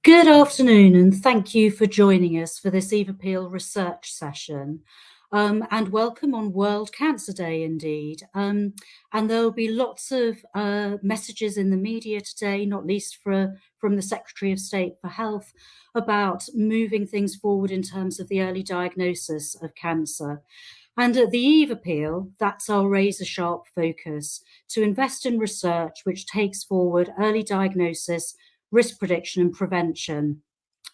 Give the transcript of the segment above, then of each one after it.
Good afternoon, and thank you for joining us for this Eve Appeal research session. And welcome on World Cancer Day indeed. And there will be lots of messages in the media today, not least from the Secretary of State for Health, about moving things forward in terms of the early diagnosis of cancer. And at the Eve Appeal, that's our razor-sharp focus, to invest in research which takes forward early diagnosis, risk prediction and prevention.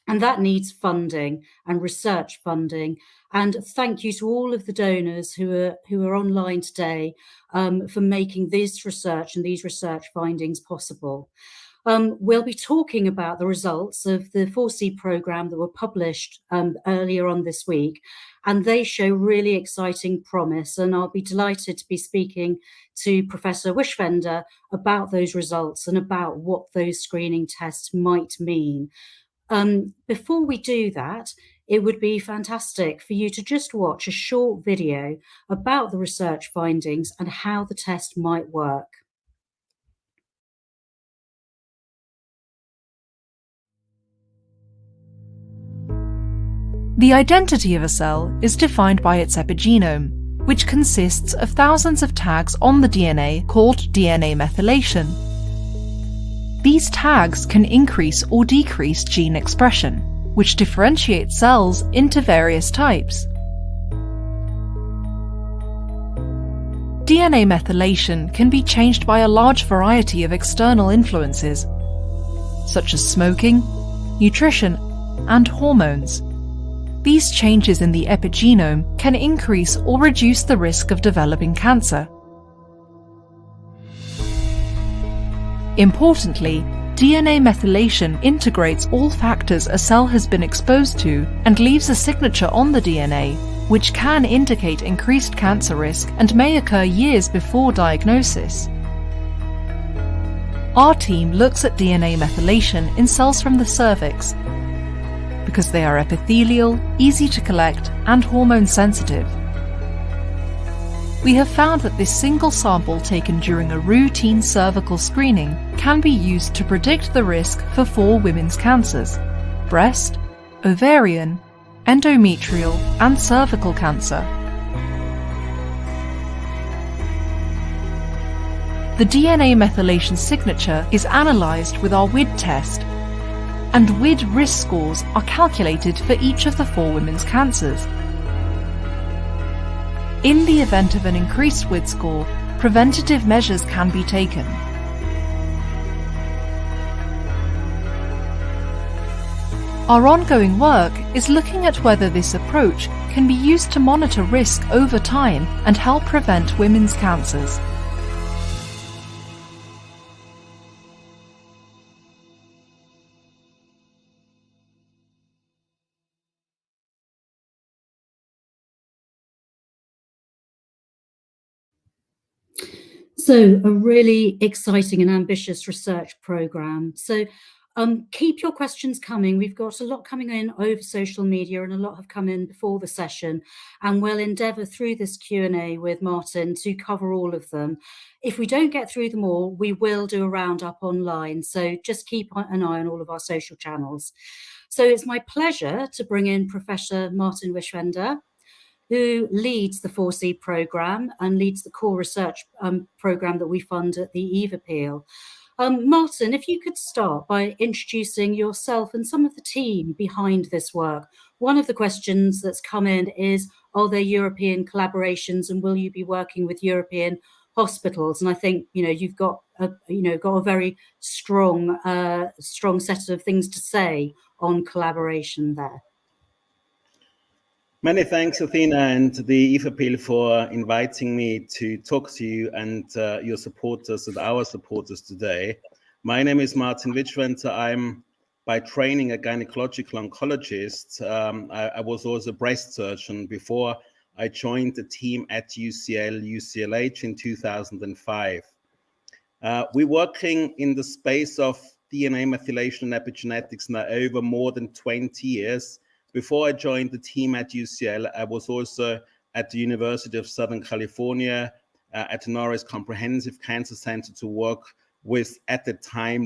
And that needs funding and research funding. And thank you to all of the donors who are online today for making this research and these research findings possible. We'll be talking about the results of the 4C programme that were published earlier on this week, and they show really exciting promise. And I'll be delighted to be speaking to Professor Widschwendter about those results and about what those screening tests might mean. Before we do that, it would be fantastic for you to just watch a short video about the research findings and how the test might work. The identity of a cell is defined by its epigenome, which consists of thousands of tags on the DNA called DNA methylation. These tags can increase or decrease gene expression, which differentiates cells into various types. DNA methylation can be changed by a large variety of external influences, such as smoking, nutrition, and hormones. These changes in the epigenome can increase or reduce the risk of developing cancer. Importantly, DNA methylation integrates all factors a cell has been exposed to and leaves a signature on the DNA, which can indicate increased cancer risk and may occur years before diagnosis. Our team looks at DNA methylation in cells from the cervix, because they are epithelial, easy to collect, and hormone sensitive. We have found that this single sample taken during a routine cervical screening can be used to predict the risk for 4 women's cancers: breast, ovarian, endometrial, and cervical cancer. The DNA methylation signature is analyzed with our WID-Test, and WID risk scores are calculated for each of the 4 women's cancers. In the event of an increased WID score, preventative measures can be taken. Our ongoing work is looking at whether this approach can be used to monitor risk over time and help prevent women's cancers. So a really exciting and ambitious research programme. So keep your questions coming. We've got a lot coming in over social media and a lot have come in before the session, and we'll endeavour through this Q&A with Martin to cover all of them. If we don't get through them all, we will do a roundup online. So just keep an eye on all of our social channels. So it's my pleasure to bring in Professor Martin Widschwendter, who leads the 4C programme and leads the core research programme that we fund at the Eve Appeal. Martin, if you could start by introducing yourself and some of the team behind this work. One of the questions that's come in is, are there European collaborations and will you be working with European hospitals? And I think, you've got a very strong set of things to say on collaboration there. Many thanks, Athena, and the Eve Appeal for inviting me to talk to you and your supporters and our supporters today. My name is Martin Widschwendter. I'm by training a gynaecological oncologist. I was also a breast surgeon before I joined the team at UCLH in 2005. We're working in the space of DNA methylation and epigenetics now over more than 20 years. Before I joined the team at UCL, I was also at the University of Southern California at Norris Comprehensive Cancer Center to work with, at the time,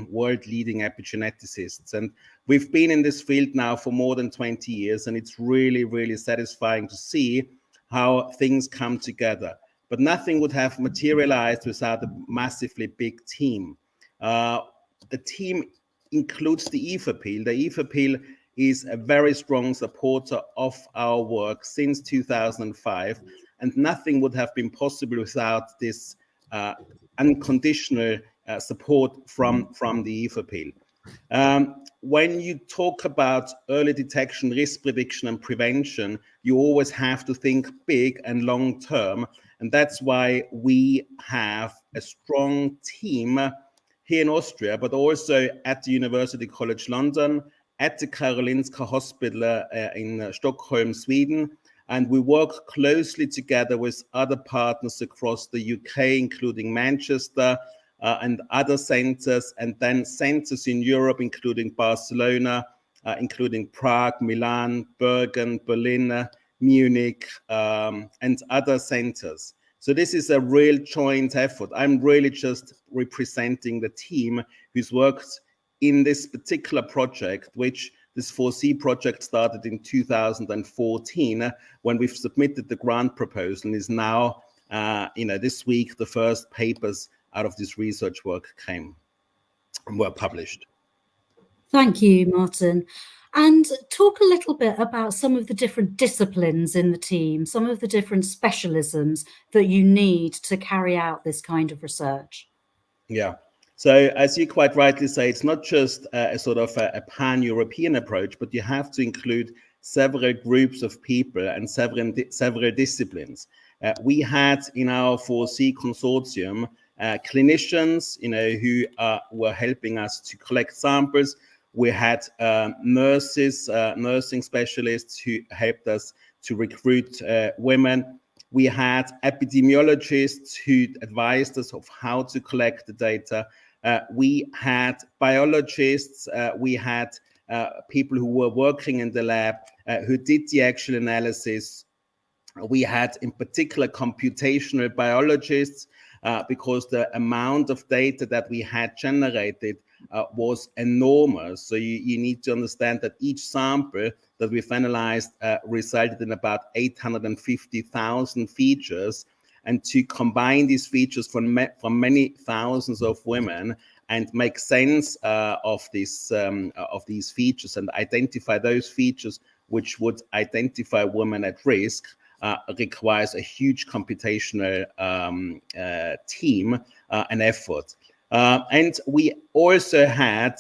world-leading epigeneticists. And we've been in this field now for more than 20 years, and it's really, really satisfying to see how things come together. But nothing would have materialized without a massively big team. The team includes the EFAPIL. The EFAPIL is a very strong supporter of our work since 2005, and nothing would have been possible without this unconditional support from the EFAPIL. When you talk about early detection, risk prediction, and prevention, you always have to think big and long term. And that's why we have a strong team here in Austria, but also at the University College London, at the Karolinska Hospital in Stockholm, Sweden. And we work closely together with other partners across the UK, including Manchester, and other centers, and then centers in Europe, including Barcelona, including Prague, Milan, Bergen, Berlin, Munich, and other centers. So this is a real joint effort. I'm really just representing the team who's worked in this particular project, which this 4C project started in 2014, when we've submitted the grant proposal, and is now, this week, the first papers out of this research work were published. Thank you, Martin. And talk a little bit about some of the different disciplines in the team, some of the different specialisms that you need to carry out this kind of research. Yeah. So as you quite rightly say, it's not just a sort of a pan-European approach, but you have to include several groups of people and several disciplines. We had in our 4C consortium clinicians, who were helping us to collect samples. We had nurses, nursing specialists who helped us to recruit women. We had epidemiologists who advised us of how to collect the data. We had biologists, we had people who were working in the lab, who did the actual analysis. We had in particular computational biologists, because the amount of data that we had generated was enormous. So you need to understand that each sample that we've analyzed resulted in about 850,000 features. And to combine these features from many thousands of women and make sense of these features and identify those features which would identify women at risk requires a huge computational team and effort. And we also had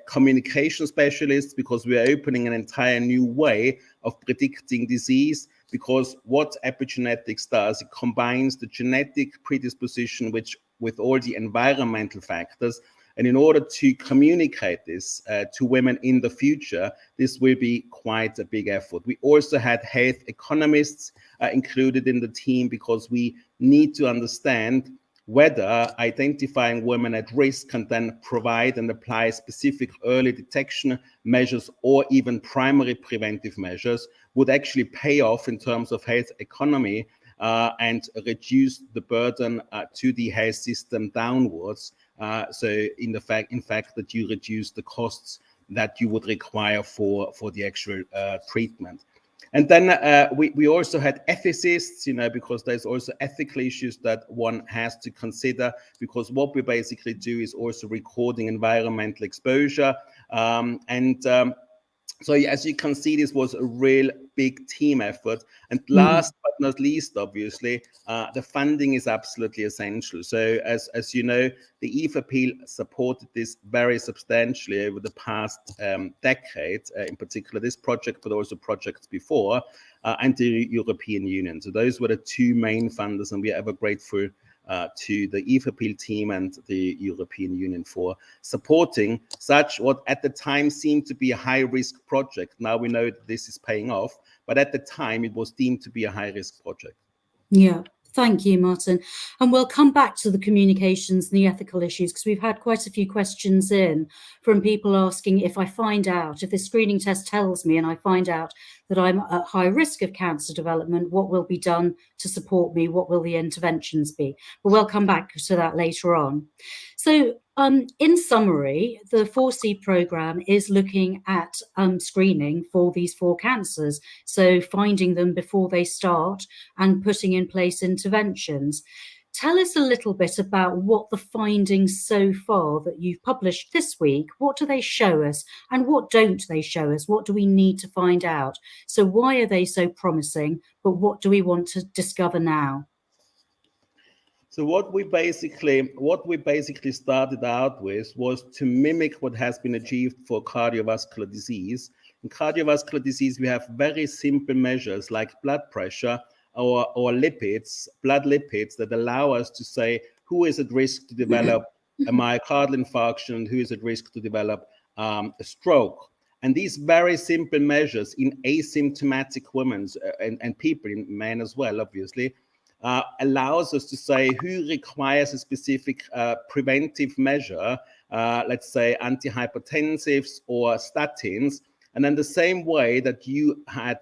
communication specialists, because we are opening an entire new way of predicting disease. Because what epigenetics does, it combines the genetic predisposition with all the environmental factors. And in order to communicate this to women in the future, this will be quite a big effort. We also had health economists included in the team, because we need to understand whether identifying women at risk can then provide and apply specific early detection measures or even primary preventive measures would actually pay off in terms of health economy and reduce the burden to the health system downwards. So in fact that you reduce the costs that you would require for the actual treatment. And then we also had ethicists, because there's also ethical issues that one has to consider, because what we basically do is also recording environmental exposure. So as you can see, this was a real big team effort. And last but not least, obviously, the funding is absolutely essential. So as you know, the EFAPIL supported this very substantially over the past decade, in particular this project, but also projects before, and the European Union. So those were the two main funders, and we are ever grateful to the EFAPIL team and the European Union for supporting such what at the time seemed to be a high-risk project. Now we know that this is paying off, but at the time it was deemed to be a high-risk project. Yeah, Thank you, Martin. And we'll come back to the communications and the ethical issues, because we've had quite a few questions in from people asking, if I find out, if the screening test tells me and I find out that I'm at high risk of cancer development, what will be done to support me? What will the interventions be? But we'll come back to that later on. So in summary, the 4C programme is looking at screening for these 4 cancers, so finding them before they start and putting in place interventions. Tell us a little bit about what the findings so far that you've published this week, what do they show us and what don't they show us? What do we need to find out? So why are they so promising, but what do we want to discover now? So what we basically started out with was to mimic what has been achieved for cardiovascular disease. In cardiovascular disease, we have very simple measures like blood pressure or lipids, blood lipids, that allow us to say who is at risk to develop a myocardial infarction and who is at risk to develop a stroke. And these very simple measures in asymptomatic women and people, in men as well, obviously, allows us to say who requires a specific preventive measure, let's say antihypertensives or statins. And then the same way that you had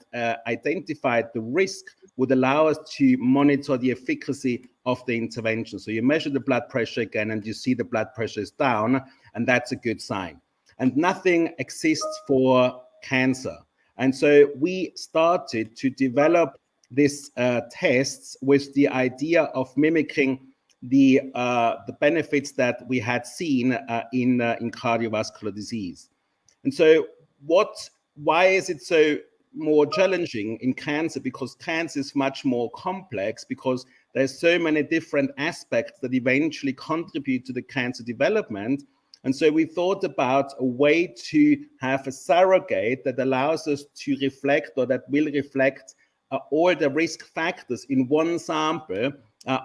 identified the risk would allow us to monitor the efficacy of the intervention. So you measure the blood pressure again and you see the blood pressure is down, and that's a good sign. And nothing exists for cancer. And so we started to develop these tests with the idea of mimicking the benefits that we had seen in cardiovascular disease. And so why is it so more challenging in cancer? Because cancer is much more complex, because there's so many different aspects that eventually contribute to the cancer development. And so we thought about a way to have a surrogate that allows us to reflect, or that will reflect, all the risk factors in one sample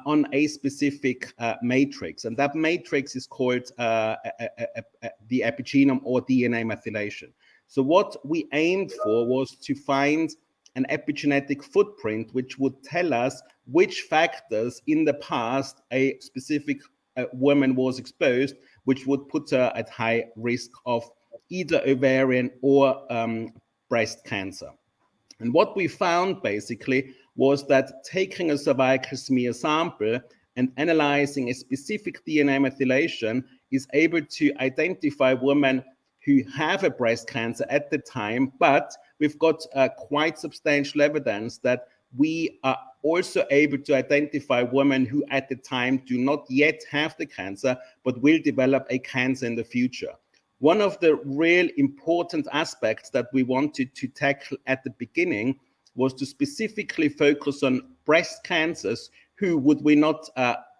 on a specific matrix. And that matrix is called the epigenome or DNA methylation. So what we aimed for was to find an epigenetic footprint which would tell us which factors in the past a specific woman was exposed, which would put her at high risk of either ovarian or breast cancer. And what we found basically was that taking a cervical smear sample and analyzing a specific DNA methylation is able to identify women who have a breast cancer at the time, but we've got quite substantial evidence that we are also able to identify women who at the time do not yet have the cancer, but will develop a cancer in the future. One of the real important aspects that we wanted to tackle at the beginning was to specifically focus on breast cancers who, would we not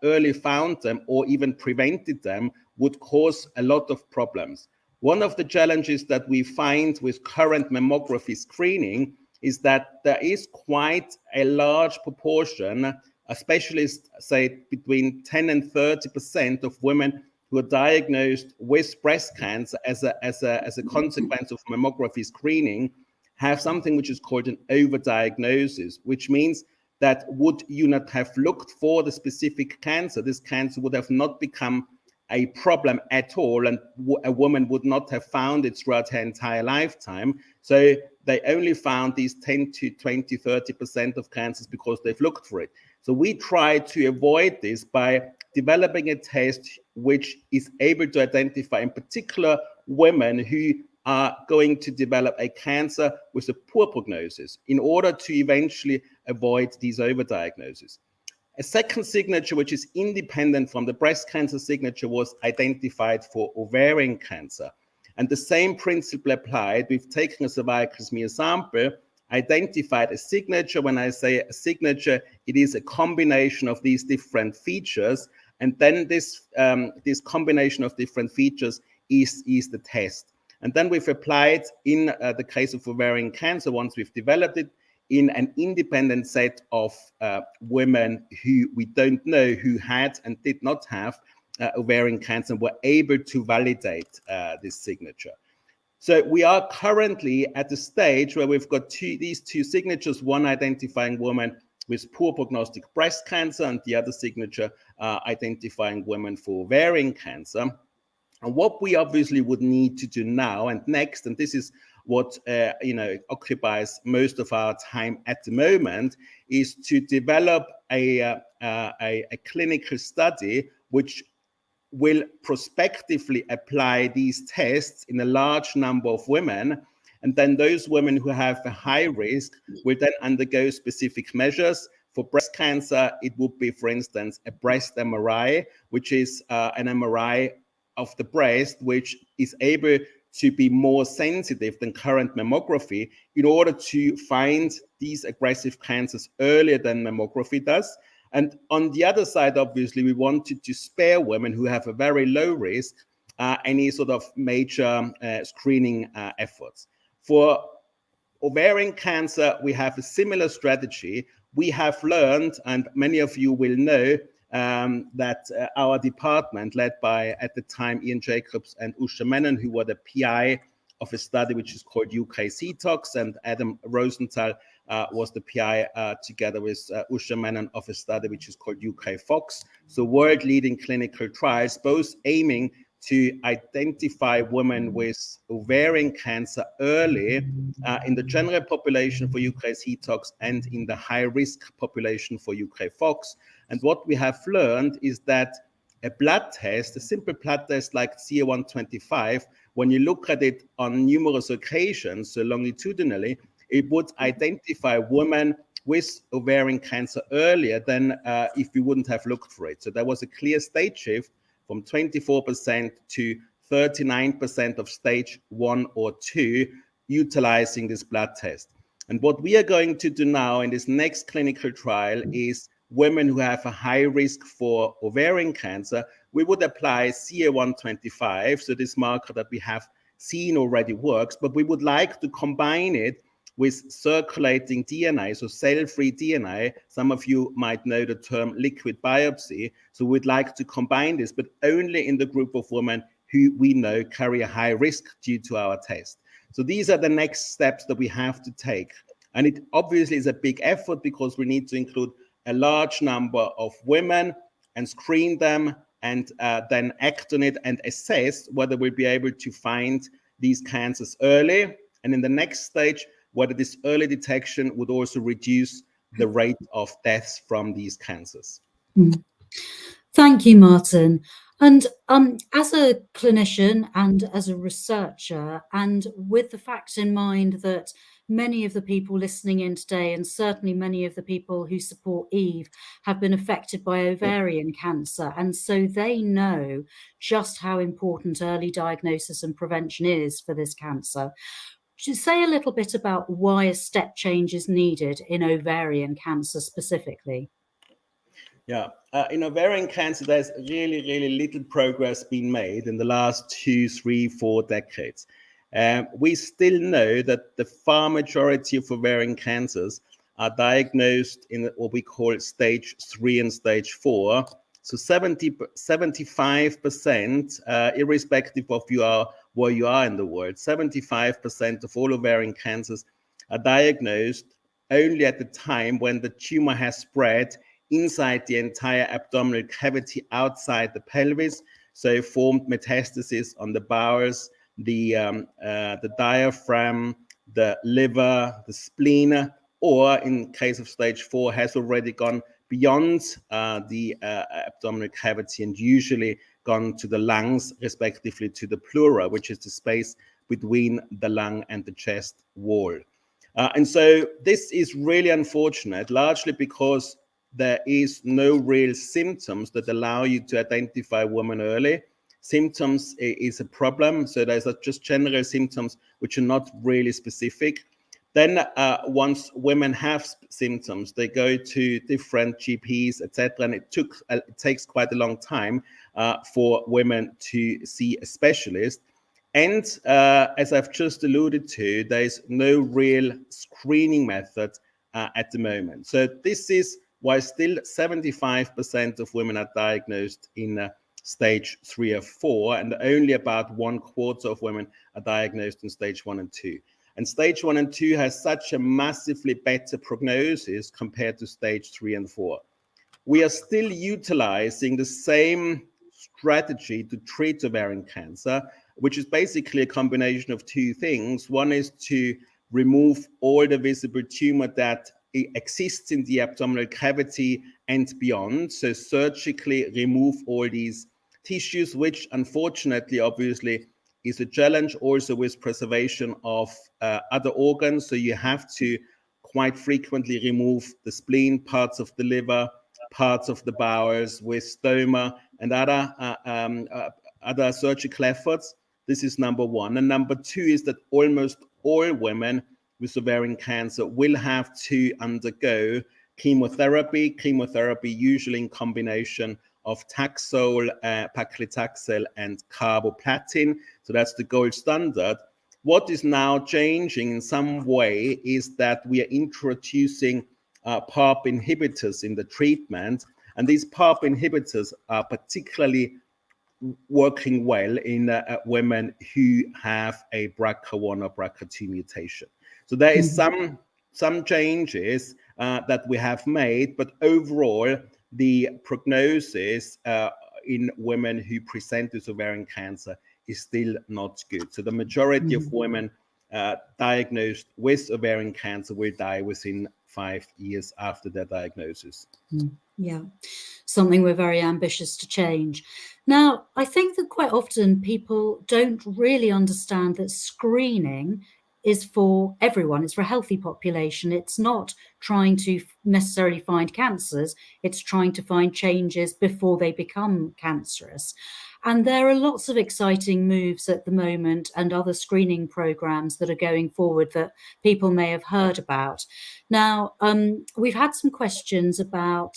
early found them or even prevented them, would cause a lot of problems. One of the challenges that we find with current mammography screening is that there is quite a large proportion, especially say between 10 and 30% of women who are diagnosed with breast cancer as a consequence of mammography screening, have something which is called an overdiagnosis, which means that would you not have looked for the specific cancer, this cancer would have not become a problem at all, and a woman would not have found it throughout her entire lifetime. So they only found these 10 to 20, 30% of cancers because they've looked for it. So we try to avoid this by developing a test which is able to identify in particular women who are going to develop a cancer with a poor prognosis in order to eventually avoid these overdiagnoses. A second signature, which is independent from the breast cancer signature, was identified for ovarian cancer. And the same principle applied. We've taken a cervical smear sample, identified a signature. When I say a signature, it is a combination of these different features. And then this combination of different features is the test. And then we've applied, in the case of ovarian cancer, once we've developed it, in an independent set of women who we don't know who had and did not have ovarian cancer, were able to validate this signature. So we are currently at the stage where we've got these two signatures, one identifying women with poor prognostic breast cancer, and the other signature identifying women for ovarian cancer. And what we obviously would need to do now and next, and this is what occupies most of our time at the moment, is to develop a clinical study which will prospectively apply these tests in a large number of women. And then those women who have a high risk will then undergo specific measures. For breast cancer, it would be, for instance, a breast MRI, which is an MRI of the breast, which is able to be more sensitive than current mammography in order to find these aggressive cancers earlier than mammography does. And on the other side, obviously, we wanted to spare women who have a very low risk any sort of major screening efforts. For ovarian cancer, we have a similar strategy. We have learned, and many of you will know, that our department, led by, at the time, Ian Jacobs and Usha Menon, who were the PI of a study which is called UK CTOX, and Adam Rosenthal was the PI together with Usha Menon of a study which is called UK FOX. So world-leading clinical trials, both aiming to identify women with ovarian cancer early in the general population for UK CTOX and in the high-risk population for UK FOX. And what we have learned is that a blood test, a simple blood test like CA125, when you look at it on numerous occasions, so longitudinally, it would identify women with ovarian cancer earlier than if we wouldn't have looked for it. So there was a clear stage shift from 24% to 39% of stage 1 or 2 utilizing this blood test. And what we are going to do now in this next clinical trial is women who have a high risk for ovarian cancer, we would apply CA125, so this marker that we have seen already works, but we would like to combine it with circulating DNA, so cell-free DNA. Some of you might know the term liquid biopsy. So we'd like to combine this, but only in the group of women who we know carry a high risk due to our test. So these are the next steps that we have to take. And it obviously is a big effort because we need to include a large number of women and screen them and then act on it and assess whether we'll be able to find these cancers early. And in the next stage, whether this early detection would also reduce the rate of deaths from these cancers. Thank you, Martin. And as a clinician and as a researcher, and with the fact in mind that many of the people listening in today, and certainly many of the people who support Eve, have been affected by ovarian cancer, and so they know just how important early diagnosis and prevention is for this cancer. Should say a little bit about why a step change is needed in ovarian cancer specifically. Yeah, in ovarian cancer, there's really, really little progress being made in the last 2, 3, 4 decades. We still know that the far majority of ovarian cancers are diagnosed in what we call stage 3 and stage 4. So 75%, irrespective of where you are in the world, 75% of all ovarian cancers are diagnosed only at the time when the tumor has spread inside the entire abdominal cavity outside the pelvis. So formed metastasis on the bowels, the diaphragm, the liver, the spleen, or in case of stage 4 has already gone beyond the abdominal cavity and usually gone to the lungs, respectively to the pleura, which is the space between the lung and the chest wall. And so this is really unfortunate, largely because there is no real symptoms that allow you to identify women early. Symptoms is a problem. So there's just general symptoms which are not really specific. Then once women have symptoms, they go to different GPs, etc. And it takes quite a long time for women to see a specialist. And as I've just alluded to, there's no real screening method at the moment. So this is why still 75% of women are diagnosed in stage 3 or 4, and only about 1/4 of women are diagnosed in stage 1 and 2. And stage 1 and 2 has such a massively better prognosis compared to stage 3 and 4. We are still utilizing the same strategy to treat ovarian cancer, which is basically a combination of two things. One is to remove all the visible tumor that exists in the abdominal cavity and beyond. So surgically remove all these tissues, which unfortunately, obviously, is a challenge also with preservation of other organs. So you have to quite frequently remove the spleen, parts of the liver, parts of the bowels with stoma and other surgical efforts. This is number one. And number two is that almost all women with ovarian cancer will have to undergo chemotherapy usually in combination of Taxol, paclitaxel, and carboplatin. So that's the gold standard. What is now changing in some way is that we are introducing PARP inhibitors in the treatment, and these PARP inhibitors are particularly working well in women who have a BRCA1 or BRCA2 mutation. So there is some changes that we have made, but overall, the prognosis in women who present with ovarian cancer is still not good. So the majority of women diagnosed with ovarian cancer will die within 5 years after their diagnosis. Yeah, something we're very ambitious to change. Now, I think that quite often people don't really understand that screening is for everyone. It's for a healthy population. It's not trying to necessarily find cancers. It's trying to find changes before they become cancerous. And there are lots of exciting moves at the moment and other screening programs that are going forward that people may have heard about. Now, we've had some questions about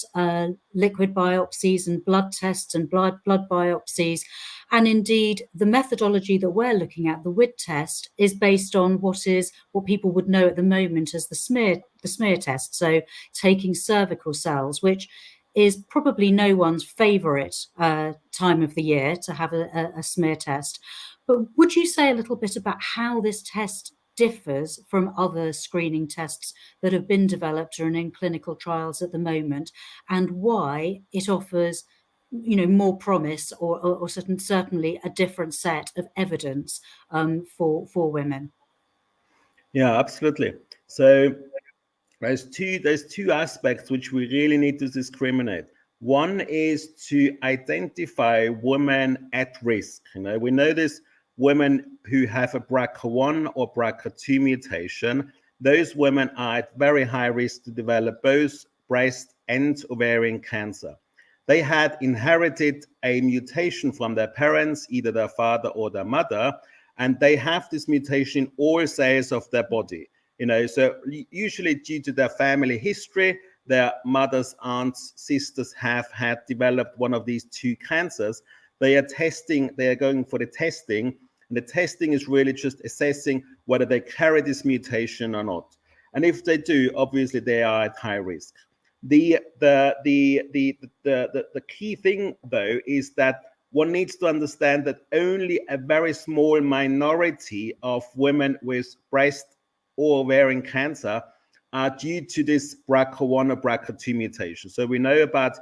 liquid biopsies and blood tests and blood biopsies. And indeed, the methodology that we're looking at, the WID-Test, is based on what people would know at the moment as the smear test. So taking cervical cells, which is probably no one's favorite time of the year to have a smear test. But would you say a little bit about how this test differs from other screening tests that have been developed or are in clinical trials at the moment, and why it offers, more promise or certainly a different set of evidence for women? Yeah, absolutely. So there's two aspects which we really need to discriminate. One is to identify women at risk. We know this women who have a BRCA1 or BRCA2 mutation. Those women are at very high risk to develop both breast and ovarian cancer. They had inherited a mutation from their parents, either their father or their mother, and they have this mutation in all cells of their body. So usually due to their family history, their mothers, aunts, sisters have had developed one of these two cancers. They are going for the testing, and the testing is really just assessing whether they carry this mutation or not. And if they do, obviously they are at high risk. The key thing, though, is that one needs to understand that only a very small minority of women with breast or ovarian cancer are due to this BRCA1 or BRCA2 mutation. So we know about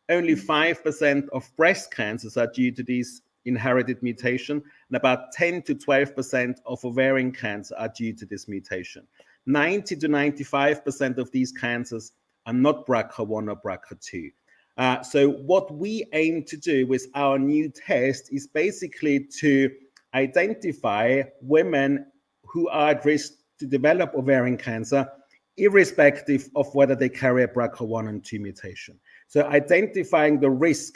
only 5% of breast cancers are due to these inherited mutation, and about 10 to 12% of ovarian cancer are due to this mutation. 90 to 95% of these cancers are not BRCA1 or BRCA2. So what we aim to do with our new test is basically to identify women who are at risk to develop ovarian cancer, irrespective of whether they carry a BRCA1 and 2 mutation. So identifying the risk.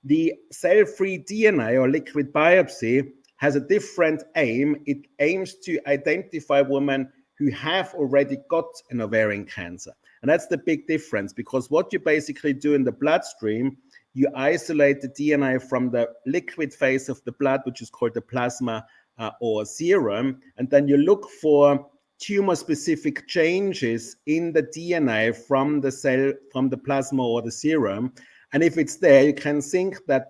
The cell-free DNA or liquid biopsy has a different aim. It aims to identify women who have already got an ovarian cancer. And that's the big difference, because what you basically do in the bloodstream, you isolate the DNA from the liquid phase of the blood, which is called the plasma or serum, and then you look for tumor-specific changes in the DNA from the cell, from the plasma or the serum. And if it's there, you can think that,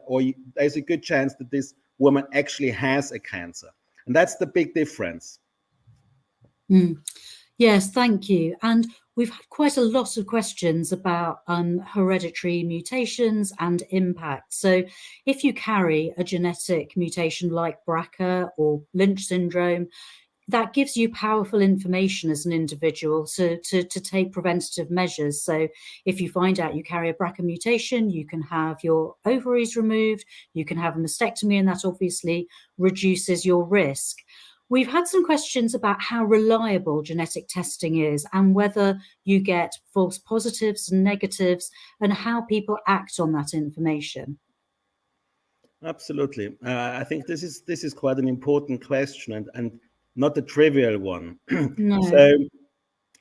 there's a good chance that this woman actually has a cancer. And that's the big difference. Yes, thank you. And we've had quite a lot of questions about hereditary mutations and impact. So if you carry a genetic mutation like BRCA or Lynch syndrome, that gives you powerful information as an individual to take preventative measures. So if you find out you carry a BRCA mutation, you can have your ovaries removed, you can have a mastectomy, and that obviously reduces your risk. We've had some questions about how reliable genetic testing is and whether you get false positives and negatives and how people act on that information. Absolutely. I think this is quite an important question and not a trivial one. No. So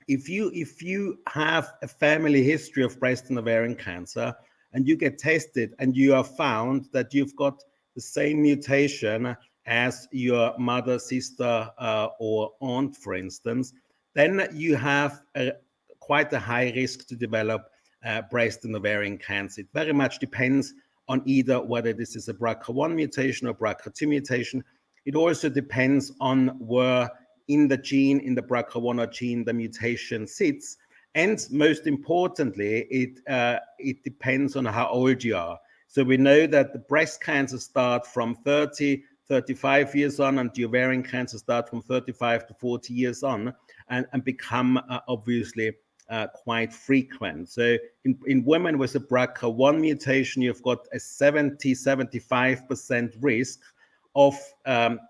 if you have a family history of breast and ovarian cancer and you get tested and you are found that you've got the same mutation as your mother, sister, or aunt, for instance, then you have quite a high risk to develop breast and ovarian cancer. It very much depends on either whether this is a BRCA1 mutation or BRCA2 mutation. It also depends on where in the gene, in the BRCA1 gene, the mutation sits. And most importantly, it depends on how old you are. So we know that the breast cancer start from 30, 35 years on, and the ovarian cancer start from 35 to 40 years on, and become obviously quite frequent. So in women with a BRCA1 mutation, you've got a 75% risk of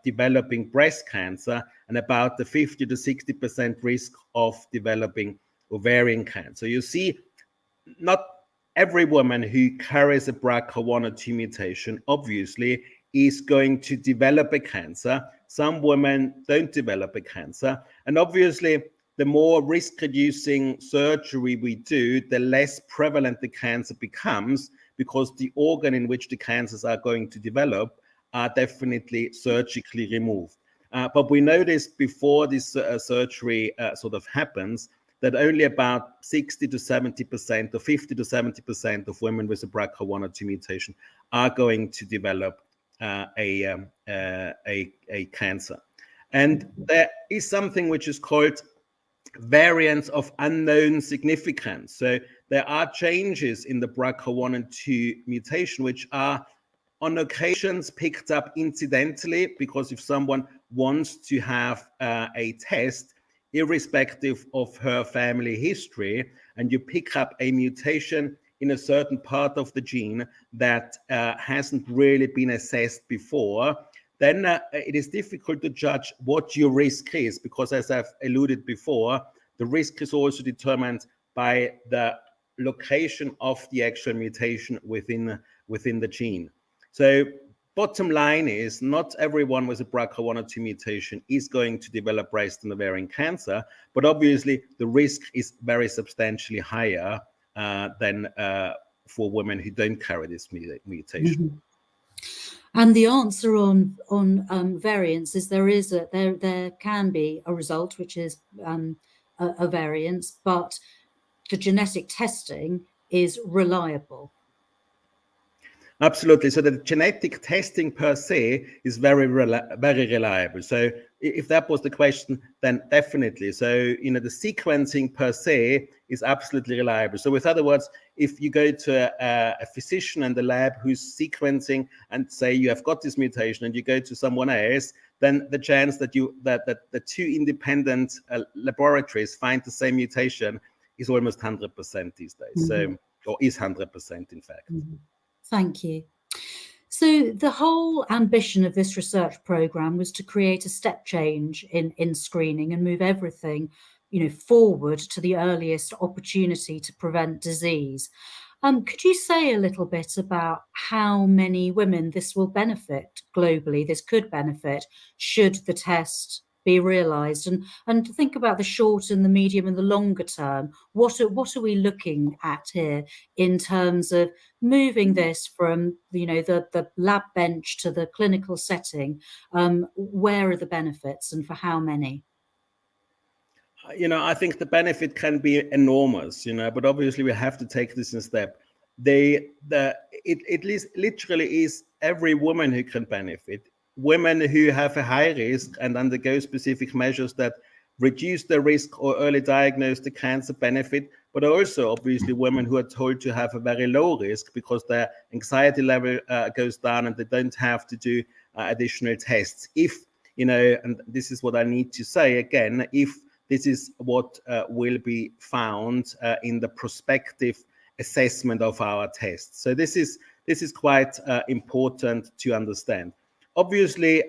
developing breast cancer and about the 50 to 60% risk of developing ovarian cancer. You see, not every woman who carries a BRCA1 or 2 mutation obviously is going to develop a cancer. Some women don't develop a cancer, and obviously the more risk-reducing surgery we do, the less prevalent the cancer becomes, because the organ in which the cancers are going to develop are definitely surgically removed. But we noticed before this surgery sort of happens that only about 60 to 70% or 50 to 70% of women with a BRCA1 or 2 mutation are going to develop a cancer. And there is something which is called variants of unknown significance. So there are changes in the BRCA1 and 2 mutation which are on occasions picked up incidentally, because if someone wants to have a test, irrespective of her family history, and you pick up a mutation in a certain part of the gene that hasn't really been assessed before, then it is difficult to judge what your risk is, because as I've alluded before, the risk is also determined by the location of the actual mutation within the gene. So bottom line is, not everyone with a BRCA1 or 2 mutation is going to develop breast and ovarian cancer, but obviously the risk is very substantially higher than for women who don't carry this mutation. Mm-hmm. And the answer on variants is there can be a result which is a variance, but the genetic testing is reliable. Absolutely. So the genetic testing per se is very reliable. So if that was the question, then definitely. So, the sequencing per se is absolutely reliable. So with other words, if you go to a physician and the lab who's sequencing and say you have got this mutation, and you go to someone else, then the chance that the two independent laboratories find the same mutation is almost 100% these days. Mm-hmm. So, or is 100% in fact. Mm-hmm. Thank you. So the whole ambition of this research programme was to create a step change in screening and move everything, forward to the earliest opportunity to prevent disease. Could you say a little bit about how many women this will benefit globally, this could benefit, should the test be realised, and to think about the short and the medium and the longer term? What are we looking at here in terms of moving this from the lab bench to the clinical setting? Where are the benefits and for how many? I think the benefit can be enormous, but obviously we have to take this in step. It literally is every woman who can benefit. Women who have a high risk and undergo specific measures that reduce the risk or early diagnose the cancer benefit, but also obviously women who are told to have a very low risk because their anxiety level goes down and they don't have to do additional tests. If, and this is what I need to say again, if this is what will be found in the prospective assessment of our tests. So this is quite important to understand. Obviously,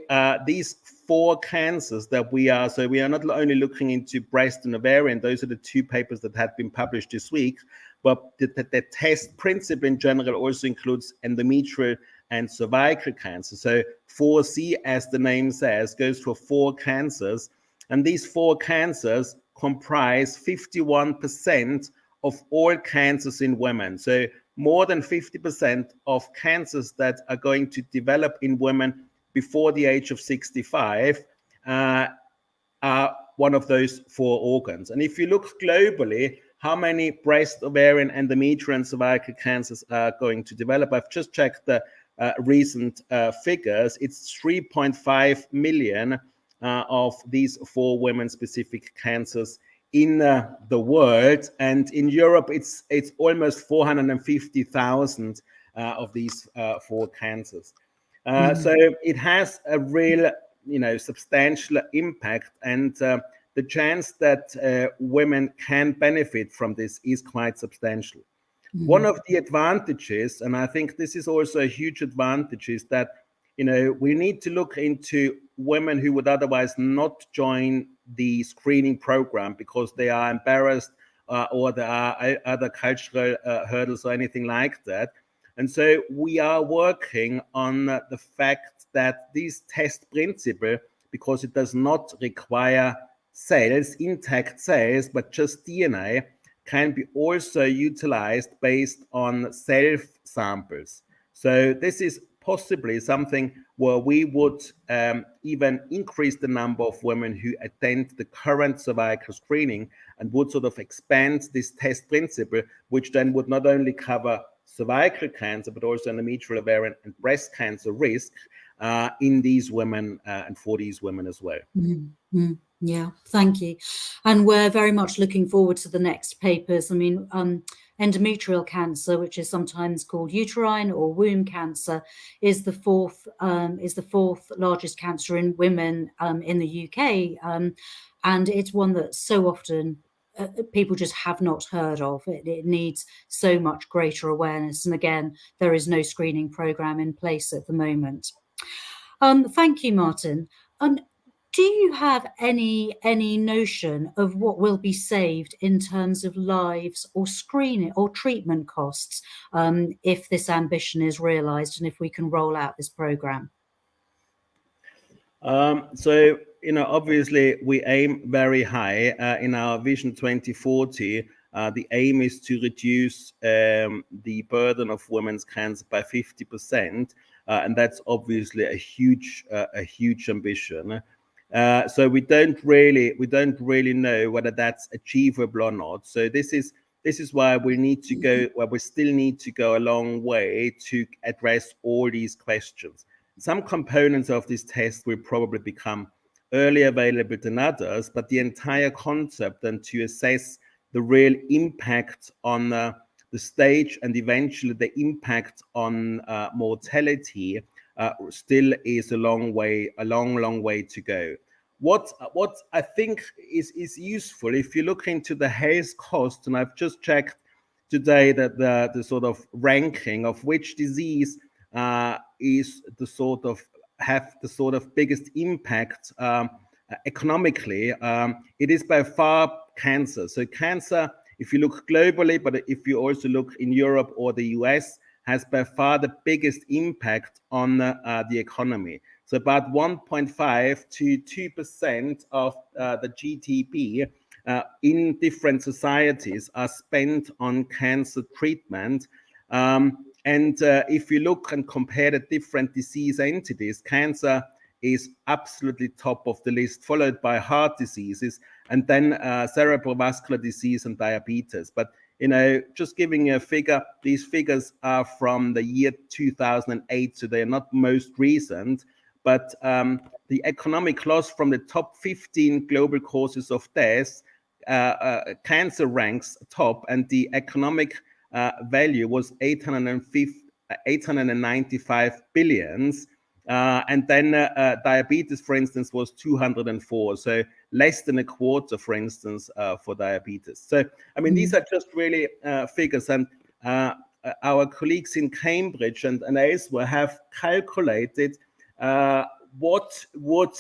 these 4 cancers that we are not only looking into breast and ovarian, those are the 2 papers that had been published this week, but the test principle in general also includes endometrial and cervical cancer. So 4C, as the name says, goes for 4 cancers, and these 4 cancers comprise 51% of all cancers in women. So more than 50% of cancers that are going to develop in women before the age of 65 are one of those 4 organs. And if you look globally, how many breast, ovarian, endometrial, and cervical cancers are going to develop? I've just checked the recent figures. It's 3.5 million of these 4 women-specific cancers in the world, and in Europe it's almost 450,000 of these 4 cancers. So it has a real, substantial impact, and the chance that women can benefit from this is quite substantial. One of the advantages, and I think this is also a huge advantage, is that we need to look into women who would otherwise not join the screening program because they are embarrassed or there are other cultural hurdles or anything like that. And so we are working on the fact that this test principle, because it does not require cells, intact cells, but just DNA, can be also utilized based on self-samples. So this is possibly something where we would even increase the number of women who attend the current cervical screening and would sort of expand this test principle, which then would not only cover cervical cancer, but also endometrial, ovarian, and breast cancer risk in these women and for these women as well. Yeah, thank you. And we're very much looking forward to the next papers. I mean, endometrial cancer, which is sometimes called uterine or womb cancer, is the fourth largest cancer in women in the UK, and it's one that so often people just have not heard of. It needs so much greater awareness, and again, there is no screening program in place at the moment. Thank you, Martin. Do you have any notion of what will be saved in terms of lives or screening or treatment costs if this ambition is realised and if we can roll out this programme? So, obviously we aim very high in our Vision 2040. The aim is to reduce the burden of women's cancer by 50%, and that's obviously a huge ambition. So we don't really know whether that's achievable or not. So this is why we need to go. Well, we still need to go a long way to address all these questions. Some components of this test will probably become early available than others, but the entire concept and to assess the real impact on the stage and eventually the impact on mortality still is a long way to go. What I think is useful, if you look into the health cost, and I've just checked today that the sort of ranking of which disease is the sort of biggest impact economically, it is by far cancer. So cancer, if you look globally, but if you also look in Europe or the US, has by far the biggest impact on the economy. So about 1.5 to 2% of the GDP in different societies are spent on cancer treatment. And if you look and compare the different disease entities, cancer is absolutely top of the list, followed by heart diseases, and then cerebral vascular disease and diabetes. But just giving you a figure, these figures are from the year 2008, so they're not most recent. But the economic loss from the top 15 global causes of death, cancer ranks top, and the economic value was 895 billions. And then diabetes, for instance, was 204. So less than a quarter, for instance, for diabetes. So, I mean, these are just really figures. And our colleagues in Cambridge and elsewhere have calculated what would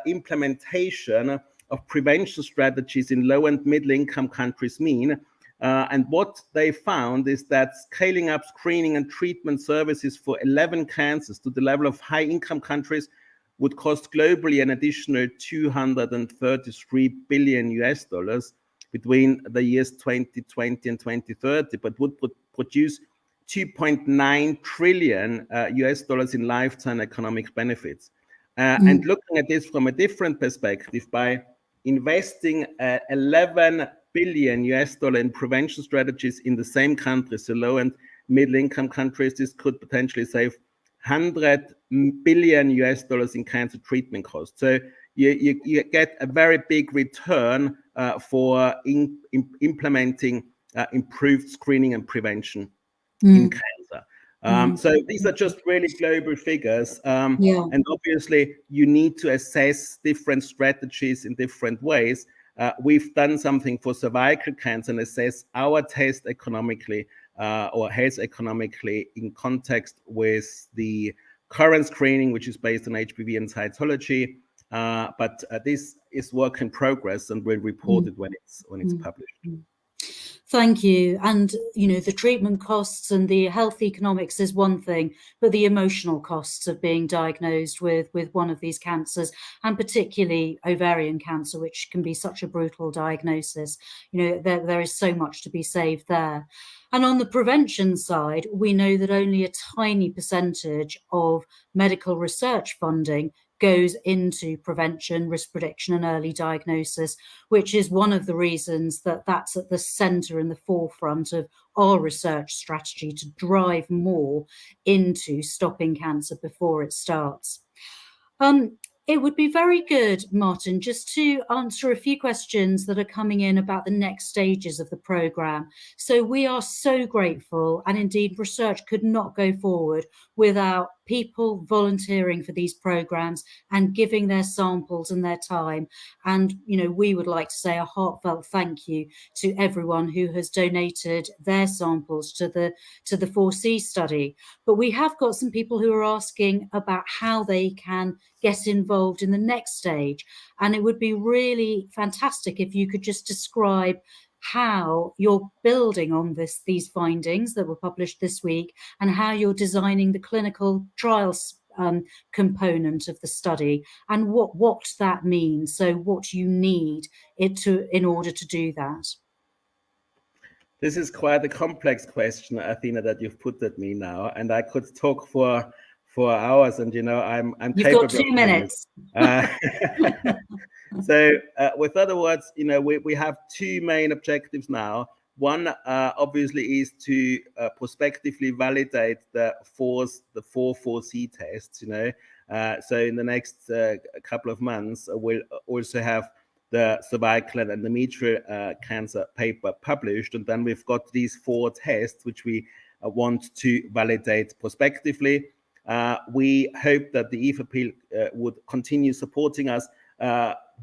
implementation of prevention strategies in low and middle income countries mean. And what they found is that scaling up screening and treatment services for 11 cancers to the level of high income countries would cost globally an additional 233 billion US dollars between the years 2020 and 2030, but would produce 2.9 trillion US dollars in lifetime economic benefits. And looking at this from a different perspective, by investing 11 billion US dollar in prevention strategies in the same countries, so low and middle income countries, this could potentially save 100 billion US dollars in cancer treatment costs. So you get a very big return for implementing improved screening and prevention in cancer. So these are just really global figures. And obviously you need to assess different strategies in different ways. We've done something for cervical cancer and assess our test economically or health economically in context with the current screening, which is based on HPV and cytology. But this is work in progress, and we'll report it when it's published. Thank you. And, you know, the treatment costs and the health economics is one thing, but the emotional costs of being diagnosed with one of these cancers, and particularly ovarian cancer, which can be such a brutal diagnosis, you know, there is so much to be saved there. And on the prevention side, we know that only a tiny percentage of medical research funding goes into prevention, risk prediction, and early diagnosis, which is one of the reasons that that's at the center and the forefront of our research strategy to drive more into stopping cancer before it starts. It would be very good, Martin, just to answer a few questions that are coming in about the next stages of the programme. So we are so grateful, and indeed research could not go forward without people volunteering for these programmes and giving their samples and their time. And, you know, we would like to say a heartfelt thank you to everyone who has donated their samples to the 4C study. But we have got some people who are asking about how they can get involved in the next stage. And it would be really fantastic if you could just describe how you're building on these findings that were published this week, and how you're designing the clinical trials component of the study, and what that means. So what you need in order to do that. This is quite a complex question, Athena, that you've put at me now, and I could talk for hours, and you know, I'm You've got 2 minutes. So with other words, you know, we have two main objectives now. One obviously is to prospectively validate the four 4C tests, you know. So in the next couple of months, we'll also have the cervical and endometrial cancer paper published, and then we've got these 4 tests which we want to validate prospectively. We hope that the EFAPIL would continue supporting us.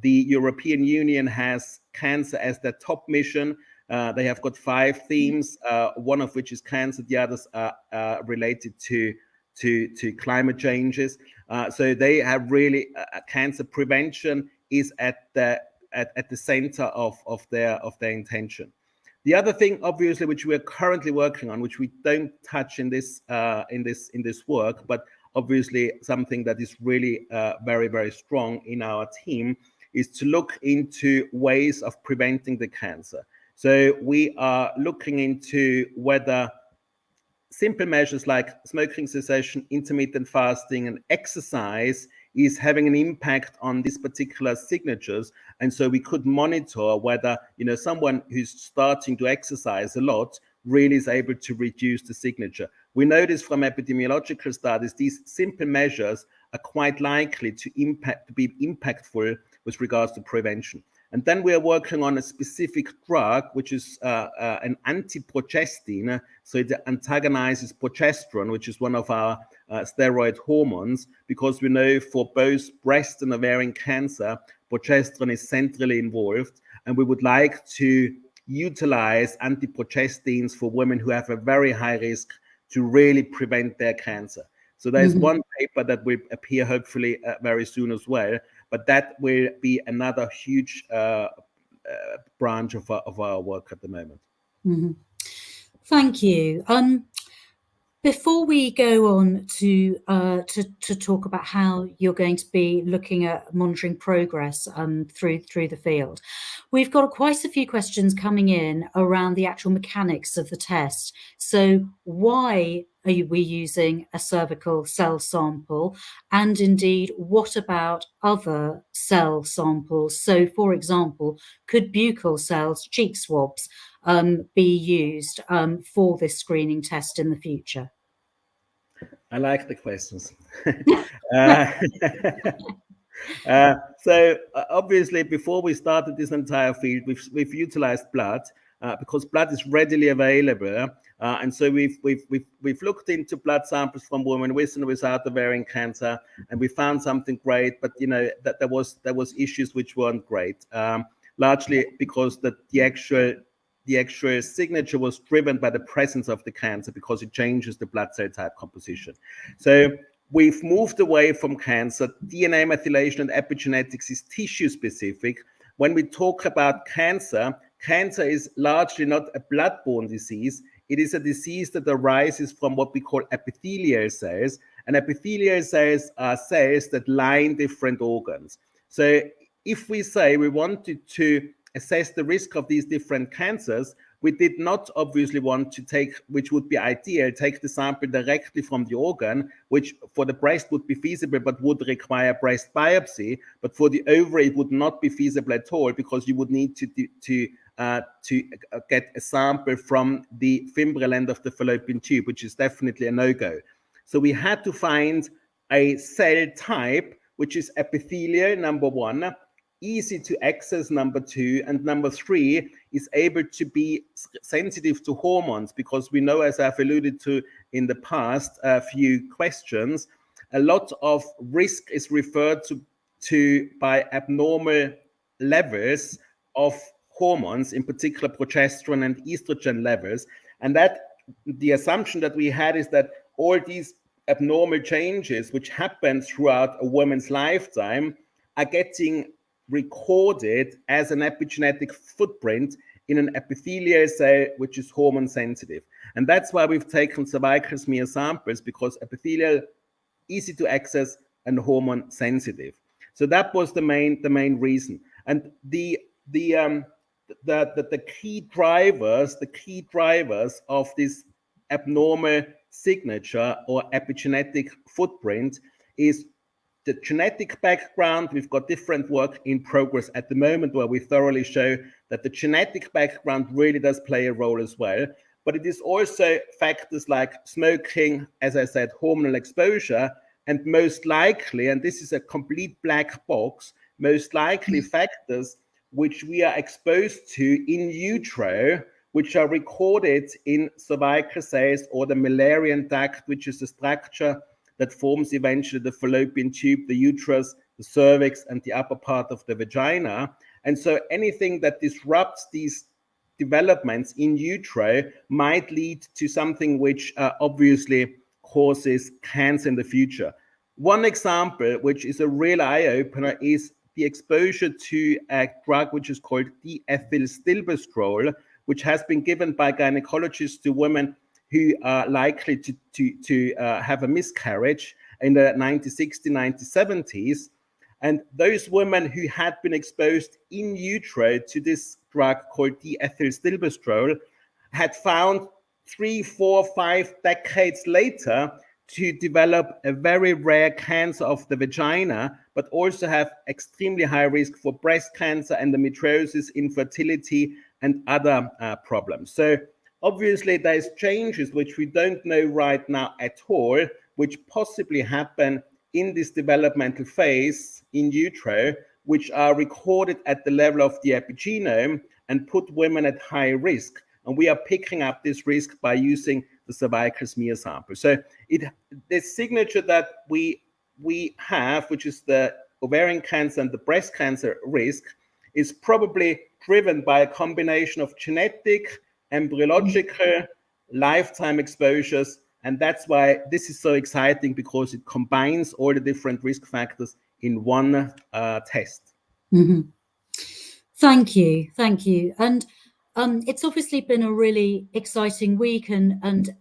The European Union has cancer as their top mission. They have got 5 themes, one of which is cancer, the others are related to climate changes. So they have really cancer prevention is at the center of their intention. The other thing, obviously, which we are currently working on, which we don't touch in this work, but obviously something that is really very, very strong in our team, is to look into ways of preventing the cancer. So we are looking into whether simple measures like smoking cessation, intermittent fasting, and exercise is having an impact on these particular signatures. And so we could monitor whether, you know, someone who's starting to exercise a lot really is able to reduce the signature. We know this from epidemiological studies. These simple measures are quite likely to be impactful with regards to prevention. And then we are working on a specific drug, which is an anti-progestin. So it antagonizes progesterone, which is one of our steroid hormones, because we know for both breast and ovarian cancer, progesterone is centrally involved. And we would like to utilize anti-progestins for women who have a very high risk to really prevent their cancer. So there's one paper that will appear hopefully very soon as well, but that will be another huge branch of our work at the moment. Thank you. Before we go on to talk about how you're going to be looking at monitoring progress through the field, we've got quite a few questions coming in around the actual mechanics of the test. So why are we using a cervical cell sample? And indeed, what about other cell samples? So, for example, could buccal cells, cheek swabs, be used for this screening test in the future? I like the questions. So obviously, before we started this entire field, we've utilized blood because blood is readily available, and so we've looked into blood samples from women with and without ovarian cancer, and we found something great. But you know that there was issues which weren't great, largely because the actual signature was driven by the presence of the cancer, because it changes the blood cell type composition. So we've moved away from cancer. DNA methylation and epigenetics is tissue specific. When we talk about cancer, cancer is largely not a blood-borne disease. It is a disease that arises from what we call epithelial cells. And epithelial cells are cells that line different organs. So if we say we wanted to assess the risk of these different cancers, we did not obviously want to take, which would be ideal, take the sample directly from the organ, which for the breast would be feasible but would require breast biopsy. But for the ovary, it would not be feasible at all, because you would need to get a sample from the fimbral end of the fallopian tube, which is definitely a no-go. So we had to find a cell type which is epithelial, number one, easy to access, number two, and number three is able to be sensitive to hormones, because we know, as I've alluded to in the past a few questions, a lot of risk is referred to by abnormal levels of hormones, in particular progesterone and estrogen levels. And that the assumption that we had is that all these abnormal changes which happen throughout a woman's lifetime are getting recorded as an epigenetic footprint in an epithelial cell which is hormone sensitive. And that's why we've taken cervical smear samples, because epithelial, easy to access, and hormone sensitive. So that was the main reason. And the key drivers of this abnormal signature or epigenetic footprint is the genetic background. We've got different work in progress at the moment where we thoroughly show that the genetic background really does play a role as well. But it is also factors like smoking, as I said, hormonal exposure, and most likely, and this is a complete black box, most likely factors which we are exposed to in utero, which are recorded in cervical cells or the Müllerian duct, which is the structure that forms eventually the fallopian tube, the uterus, the cervix, and the upper part of the vagina. And so anything that disrupts these developments in utero might lead to something which obviously causes cancer in the future. One example, which is a real eye-opener, is the exposure to a drug which is called diethylstilbestrol, which has been given by gynecologists to women who are likely to have a miscarriage in the 1960s, 1970s. And those women who had been exposed in utero to this drug called diethylstilbestrol had found 3, 4, 5 decades later to develop a very rare cancer of the vagina, but also have extremely high risk for breast cancer, endometriosis, infertility, and other problems. So obviously there's changes which we don't know right now at all, which possibly happen in this developmental phase in utero, which are recorded at the level of the epigenome and put women at high risk. And we are picking up this risk by using the cervical smear sample. So the signature that we have, which is the ovarian cancer and the breast cancer risk, is probably driven by a combination of genetic, embryological, lifetime exposures. And that's why this is so exciting, because it combines all the different risk factors in one test. Mm-hmm. Thank you. And it's obviously been a really exciting week, and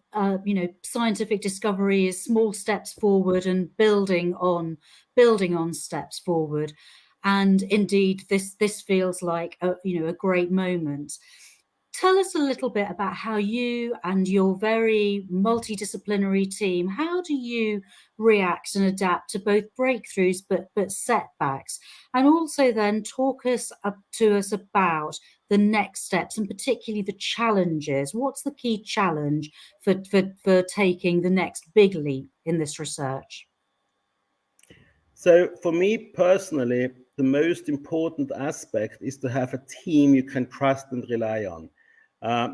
you know, scientific discovery is small steps forward and building on steps forward. And indeed, this feels like a great moment. Tell us a little bit about how you and your very multidisciplinary team, how do you react and adapt to both breakthroughs but setbacks? And also then talk to us about the next steps, and particularly the challenges. What's the key challenge for taking the next big leap in this research? So for me personally, the most important aspect is to have a team you can trust and rely on.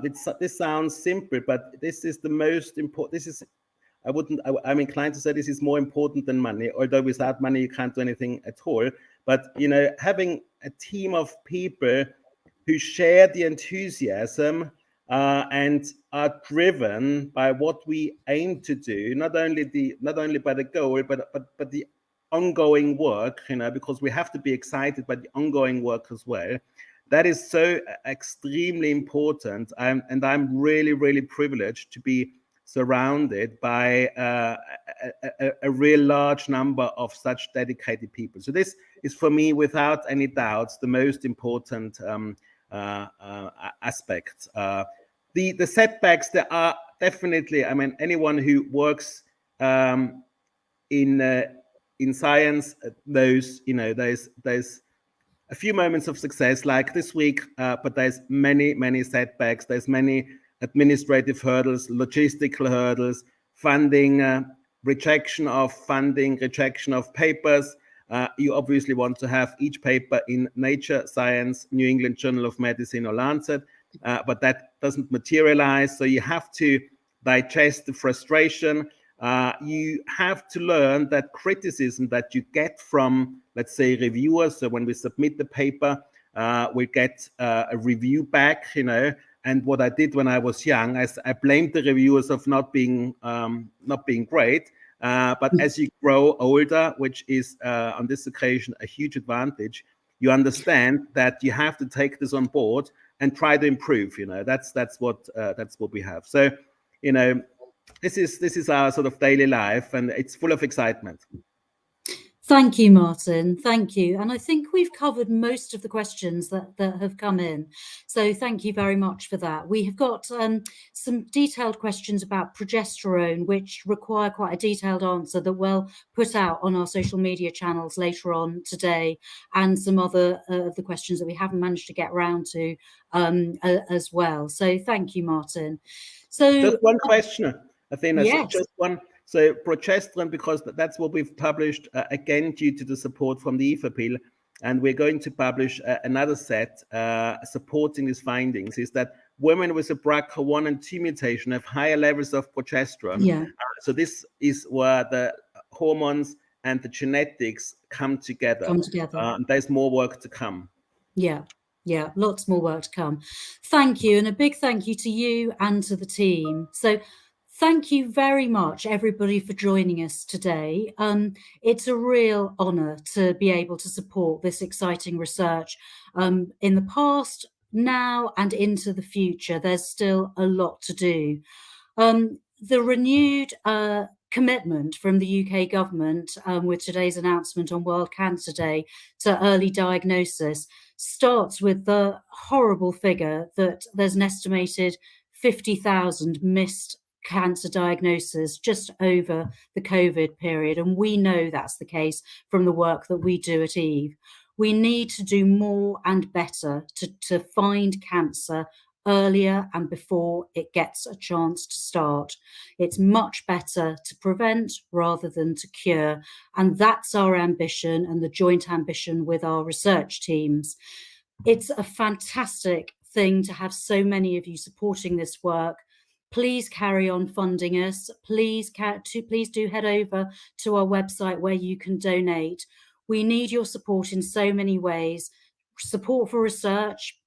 This sounds simple, but this is the most important. I'm inclined to say this is more important than money, although without money you can't do anything at all. But you know, having a team of people who share the enthusiasm and are driven by what we aim to do, not only by the goal, but the ongoing work, you know, because we have to be excited by the ongoing work as well. That is so extremely important. And I'm really, really privileged to be surrounded by a real large number of such dedicated people. So this is, for me, without any doubts, the most important aspect. The setbacks, there are definitely, I mean, anyone who works in science knows, you know, there's a few moments of success like this week, but there's many setbacks. There's many administrative hurdles, logistical hurdles, funding, rejection of funding, rejection of papers. You obviously want to have each paper in Nature, Science, New England Journal of Medicine, or Lancet, but that doesn't materialize. So you have to digest the frustration. You have to learn that criticism that you get from, let's say, reviewers. So when we submit the paper, we get a review back, you know. And what I did when I was young, I blamed the reviewers of not being great. But as you grow older, which is on this occasion a huge advantage, you understand that you have to take this on board and try to improve. You know, that's what we have. So, you know, this is our sort of daily life, and it's full of excitement. Thank you, Martin. Thank you. And I think we've covered most of the questions that have come in. So thank you very much for that. We have got some detailed questions about progesterone, which require quite a detailed answer that we'll put out on our social media channels later on today, and some other of the questions that we haven't managed to get around to as well. So thank you, Martin. So just one question, Athena, yes. just one. So progesterone, because that's what we've published, again, due to the support from the EFAPIL, and we're going to publish another set supporting these findings, is that women with a BRCA1 and 2 mutation have higher levels of progesterone. Yeah. So this is where the hormones and the genetics come together. There's more work to come. Yeah, lots more work to come. Thank you, and a big thank you to you and to the team. So thank you very much, everybody, for joining us today. It's a real honour to be able to support this exciting research in the past, now, and into the future. There's still a lot to do. The renewed commitment from the UK government with today's announcement on World Cancer Day to early diagnosis starts with the horrible figure that there's an estimated 50,000 missed cancer diagnosis just over the COVID period. And we know that's the case from the work that we do at EVE. We need to do more and better to find cancer earlier and before it gets a chance to start. It's much better to prevent rather than to cure. And that's our ambition and the joint ambition with our research teams. It's a fantastic thing to have so many of you supporting this work. Please carry on funding us. Please do head over to our website where you can donate. We need your support in so many ways. Support for research,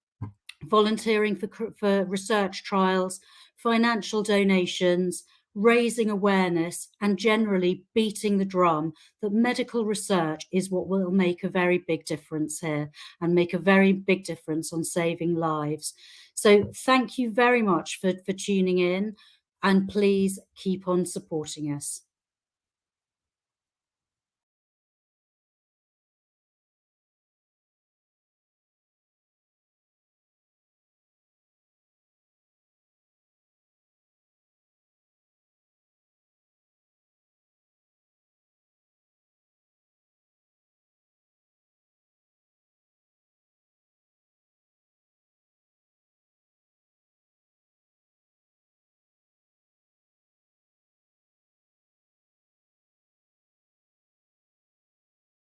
volunteering for research trials, financial donations, raising awareness, and generally beating the drum that medical research is what will make a very big difference here and make a very big difference on saving lives. So thank you very much for tuning in, and please keep on supporting us.